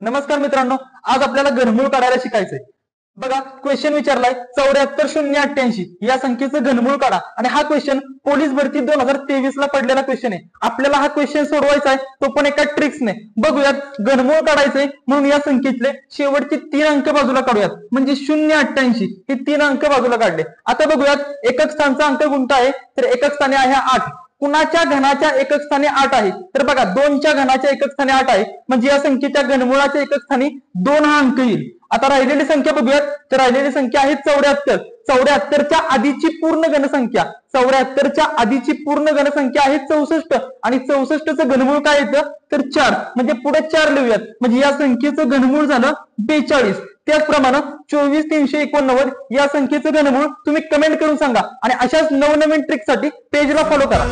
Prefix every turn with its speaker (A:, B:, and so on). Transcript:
A: नमस्कार मित्रांनो, आज आपल्याला घनमूळ काढायला शिकायचंय। बघा, क्वेश्चन विचारलाय 74,088 या संख्येचं घनमूळ काढा आणि हा क्वेश्चन पोलीस भरती 2023 ला पडलेला क्वेश्चन आहे। आपल्याला हा क्वेश्चन सोडवायचा आहे, तो पण एका ट्रिक्सने। बघूयात, घनमूळ काढायचंय म्हणून या संख्येतले शेवटचे 3 अंक बाजूला काढूयात, म्हणजे 088 हे 3 अंक बाजूला काढले। आता बघूयात, एकक स्थानचा अंक कोणता आहे, तर एकक स्थानी आहे 8। कुणाच्या घनाच्या एकक स्थानी 8 आहे, तर बघा 2 च्या घनाच्या एकक स्थानी 8 आहे, म्हणजे या संख्येच्या घनमुळाच्या एकक स्थानी 2 हा अंक येईल। आता राहिलेली संख्या बघूयात, तर राहिलेली संख्या आहे 74। 74 च्या आधीची पूर्ण घनसंख्या, 74 च्या आधीची पूर्ण घनसंख्या आहे 64 आणि 64 चं घनमूळ काय येतं, तर 4, म्हणजे पुढे 4 लिहूयात, म्हणजे या संख्येचं घनमूळ झालं 42। त्याचप्रमाणे 24,389 या संख्येचं घनमूळ तुम्ही कमेंट करून सांगा आणि अशाच नवनवीन ट्रिक साठी पेजला फॉलो करा।